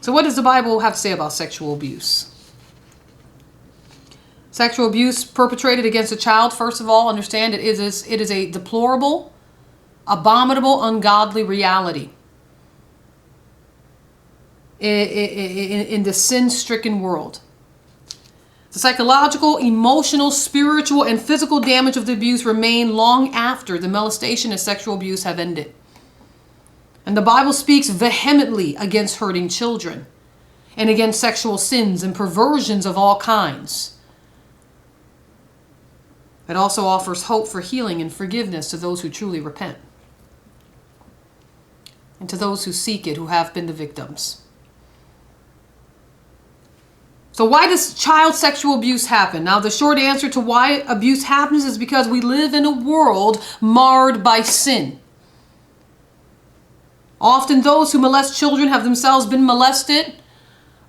So what does the Bible have to say about sexual abuse? Sexual abuse perpetrated against a child, first of all, understand it is a deplorable, abominable, ungodly reality in the sin-stricken world. The psychological, emotional, spiritual, and physical damage of the abuse remain long after the molestation and sexual abuse have ended. And the Bible speaks vehemently against hurting children and against sexual sins and perversions of all kinds. It also offers hope for healing and forgiveness to those who truly repent and to those who seek it, who have been the victims. So why does child sexual abuse happen? Now, the short answer to why abuse happens is because we live in a world marred by sin. Often those who molest children have themselves been molested,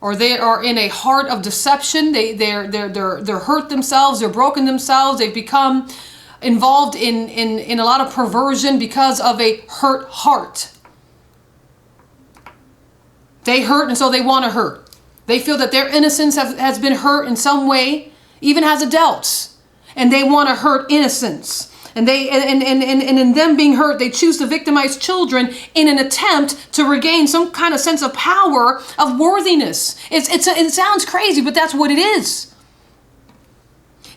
or they are in a heart of deception. They're hurt themselves, they're broken themselves, they've become involved in a lot of perversion because of a hurt heart. They hurt, and so they want to hurt. They feel that their innocence has been hurt in some way, even as adults, and they want to hurt innocence. And in them being hurt, they choose to victimize children in an attempt to regain some kind of sense of power, of worthiness. It sounds crazy, but that's what it is.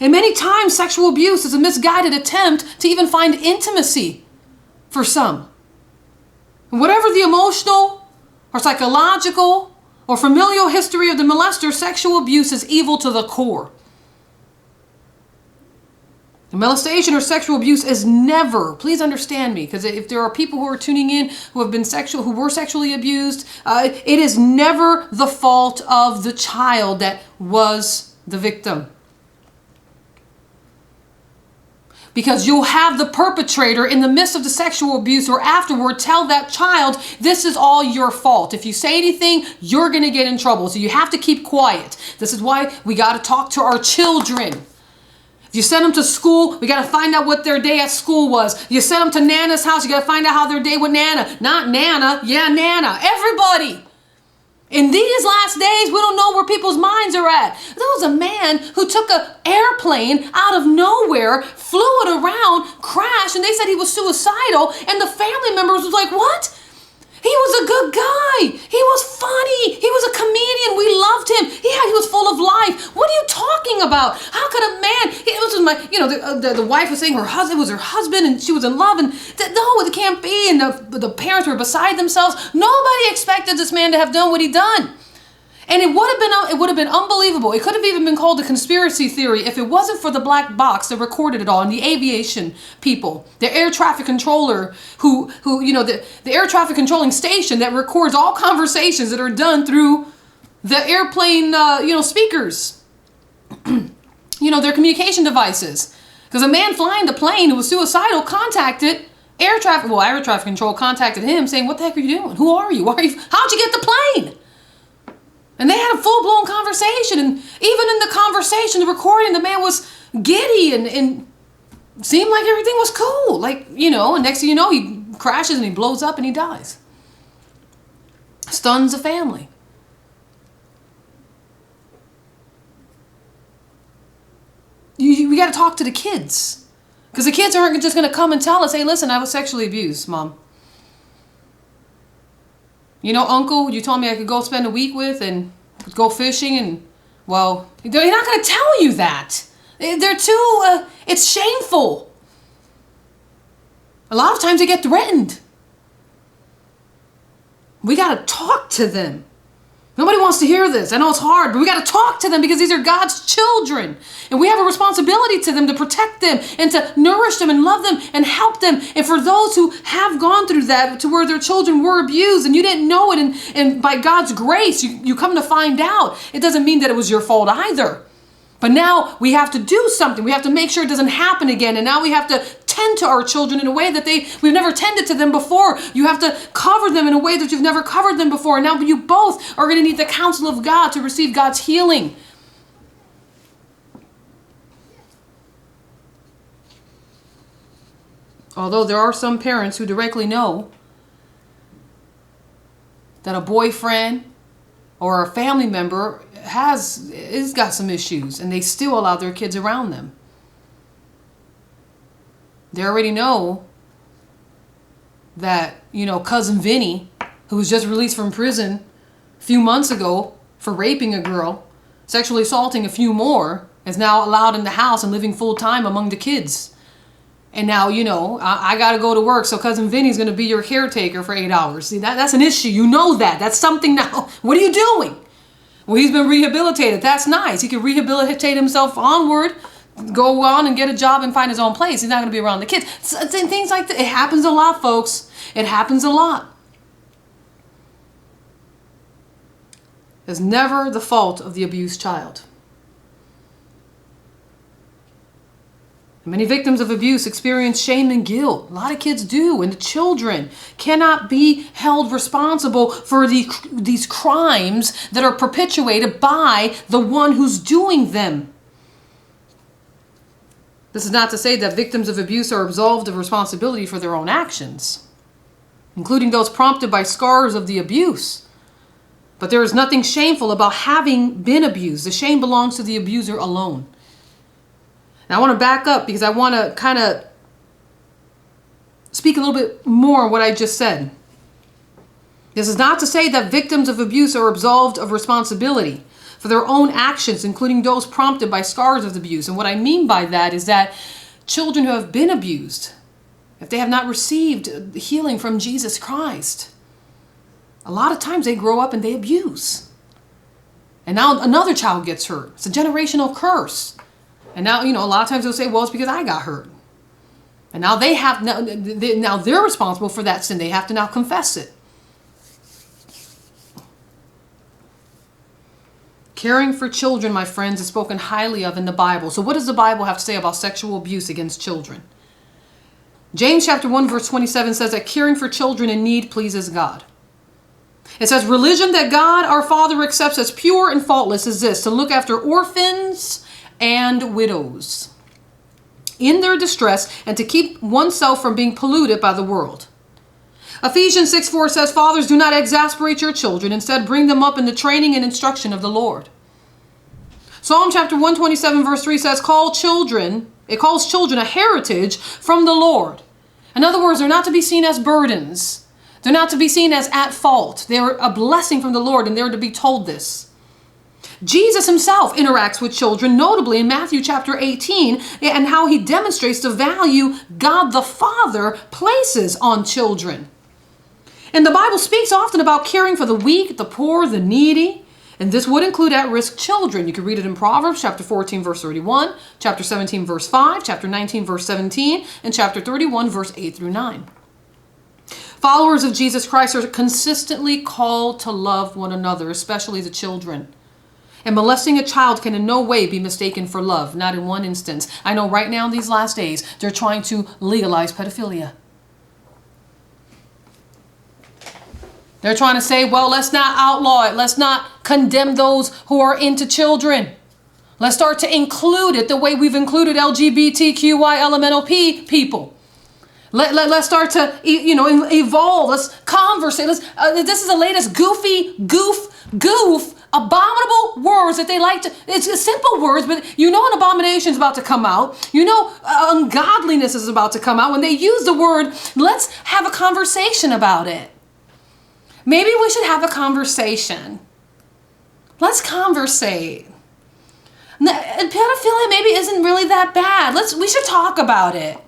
And many times, sexual abuse is a misguided attempt to even find intimacy for some. And whatever the emotional or psychological or familial history of the molester, sexual abuse is evil to the core. The molestation or sexual abuse is never, please understand me, because if there are people who are tuning in who were sexually abused, it is never the fault of the child that was the victim. Because you'll have the perpetrator in the midst of the sexual abuse or afterward tell that child, this is all your fault. If you say anything, you're going to get in trouble. So you have to keep quiet. This is why we got to talk to our children. If you send them to school, we got to find out what their day at school was. You send them to Nana's house, you got to find out how their day with Nana. Not Nana, yeah, Nana. Everybody. In these last days, we don't know where people's minds are at. There was a man who took an airplane out of nowhere, flew it around, crashed, and they said he was suicidal, and the family members was like, what? He was a good guy. He was funny. He was a comedian. We loved him. Yeah, he was full of life. What are you talking about? How could a man? It was the wife was saying it was her husband, and she was in love, and no, it can't be. And the parents were beside themselves. Nobody expected this man to have done what he done. And it would have been unbelievable. It could have even been called a conspiracy theory if it wasn't for the black box that recorded it all, and the aviation people, the air traffic controller the air traffic controlling station that records all conversations that are done through the airplane, speakers, their communication devices. Because a man flying the plane who was suicidal contacted air traffic control contacted him saying, what the heck are you doing? Who are you? How'd you get the plane? And they had a full-blown conversation. And even in the conversation, the recording, the man was giddy and seemed like everything was cool. And next thing you know, he crashes and he blows up and he dies. Stuns a family. We got to talk to the kids. Because the kids aren't just going to come and tell us, hey, listen, I was sexually abused, Mom. Uncle, you told me I could go spend a week with and go fishing, and, well, they're not going to tell you that. They're too, it's shameful. A lot of times they get threatened. We got to talk to them. Nobody wants to hear this. I know it's hard, but we got to talk to them because these are God's children. And we have a responsibility to them to protect them and to nourish them and love them and help them. And for those who have gone through that, to where their children were abused and you didn't know it, and by God's grace, you come to find out, it doesn't mean that it was your fault either. But now we have to do something. We have to make sure it doesn't happen again. And now we have to tend to our children in a way that we've never tended to them before. You have to cover them in a way that you've never covered them before. And now you both are going to need the counsel of God to receive God's healing. Although there are some parents who directly know that a boyfriend or a family member is got some issues and they still allow their kids around them. They already know that, cousin Vinny, who was just released from prison a few months ago for raping a girl, sexually assaulting a few more, is now allowed in the house and living full time among the kids. And now, I got to go to work, so cousin Vinny's going to be your caretaker for 8 hours. See, that's an issue. You know that. That's something now. What are you doing? Well, he's been rehabilitated. That's nice. He can rehabilitate himself onward, go on and get a job and find his own place. He's not going to be around the kids. Things like that. It happens a lot, folks. It happens a lot. It's never the fault of the abused child. Many victims of abuse experience shame and guilt. A lot of kids do, and the children cannot be held responsible for these crimes that are perpetuated by the one who's doing them. This is not to say that victims of abuse are absolved of responsibility for their own actions, including those prompted by scars of the abuse. But there is nothing shameful about having been abused. The shame belongs to the abuser alone. Now I want to back up because I want to kind of speak a little bit more on what I just said. This is not to say that victims of abuse are absolved of responsibility for their own actions, including those prompted by scars of abuse. And what I mean by that is that children who have been abused, if they have not received healing from Jesus Christ, a lot of times they grow up and they abuse. And now another child gets hurt. It's a generational curse. And now, a lot of times they'll say, well, it's because I got hurt. And now now they're responsible for that sin. They have to now confess it. Caring for children, my friends, is spoken highly of in the Bible. So what does the Bible have to say about sexual abuse against children? James chapter 1 verse 27 says that caring for children in need pleases God. It says, religion that God our Father accepts as pure and faultless is this: to look after orphans and widows in their distress and to keep oneself from being polluted by the world. Ephesians 6:4 says, fathers, do not exasperate your children. Instead, bring them up in the training and instruction of the Lord. Psalm chapter 127 verse 3 says, it calls children a heritage from the Lord. In other words, they're not to be seen as burdens. They're not to be seen as at fault. They're a blessing from the Lord, and they're to be told this. Jesus himself interacts with children, notably in Matthew chapter 18, and how he demonstrates the value God the Father places on children. And the Bible speaks often about caring for the weak, the poor, the needy, and this would include at-risk children. You can read it in Proverbs chapter 14 verse 31, chapter 17 verse 5, chapter 19 verse 17, and chapter 31 verse 8 through 9. Followers of Jesus Christ are consistently called to love one another, especially the children. And molesting a child can in no way be mistaken for love, not in one instance. I know right now in these last days, they're trying to legalize pedophilia. They're trying to say, well, let's not outlaw it. Let's not condemn those who are into children. Let's start to include it the way we've included LGBTQI elemental people. Let's start to, evolve. Let's conversate. This is the latest goof, abominable words that they like to, it's simple words, but an abomination is about to come out. Ungodliness is about to come out. When they use the word, let's have a conversation about it. Maybe we should have a conversation. Let's conversate. Pedophilia maybe isn't really that bad. We should talk about it.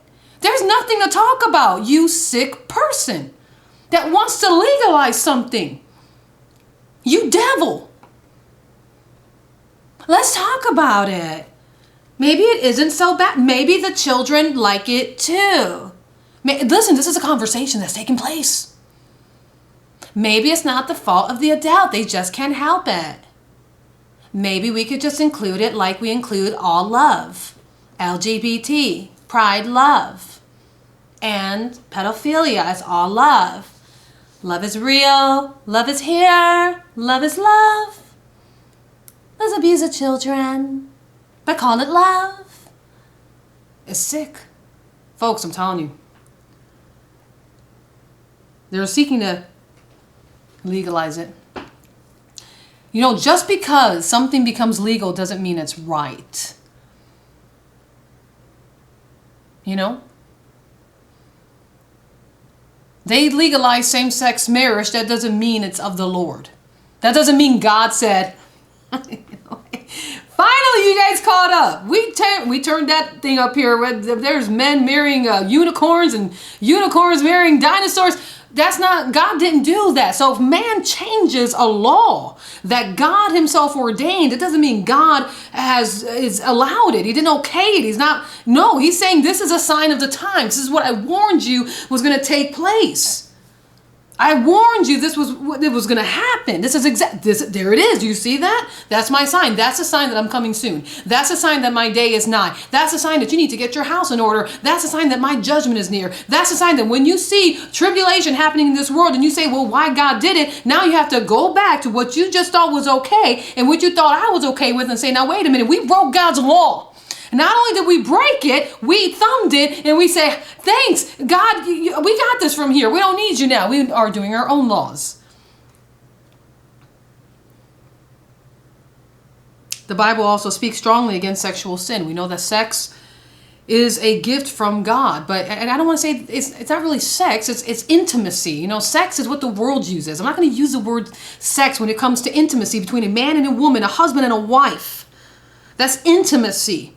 There's nothing to talk about, you sick person that wants to legalize something. You devil. Let's talk about it. Maybe it isn't so bad. Maybe the children like it too. Listen, this is a conversation that's taking place. Maybe it's not the fault of the adult. They just can't help it. Maybe we could just include it like we include all love. LGBT, pride, love. And pedophilia is all love. Love is real. Love is here. Love is love. Let's abuse the children, but call it love. It's sick. Folks, I'm telling you. They're seeking to legalize it. You know, just because something becomes legal doesn't mean it's right. You know? They legalized same-sex marriage. That doesn't mean it's of the Lord. That doesn't mean God said, finally you guys caught up. We turned that thing up here where there's men marrying unicorns and unicorns marrying dinosaurs. That's not, God didn't do that. So if man changes a law that God himself ordained, it doesn't mean God is allowed it. He didn't okay it. He's saying this is a sign of the times. This is what I warned you was going to take place. I warned you this was what it was going to happen. This is there it is. Do you see that? That's my sign. That's a sign that I'm coming soon. That's a sign that my day is nigh. That's a sign that you need to get your house in order. That's a sign that my judgment is near. That's a sign that when you see tribulation happening in this world and you say, well, why God did it? Now you have to go back to what you just thought was okay and what you thought I was okay with and say, now, wait a minute. We broke God's law. Not only did we break it, we thumbed it and we say, thanks, God, we got this from here. We don't need you now. We are doing our own laws. The Bible also speaks strongly against sexual sin. We know that sex is a gift from God, but and I don't want to say it's not really sex, it's intimacy. You know, sex is what the world uses. I'm not going to use the word sex when it comes to intimacy between a man and a woman, a husband and a wife. That's intimacy.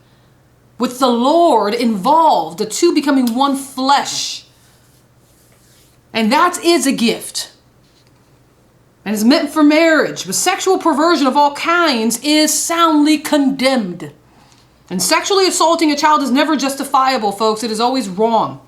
With the Lord involved, the two becoming one flesh. And that is a gift. And it's meant for marriage. But sexual perversion of all kinds is soundly condemned. And sexually assaulting a child is never justifiable, folks. It is always wrong.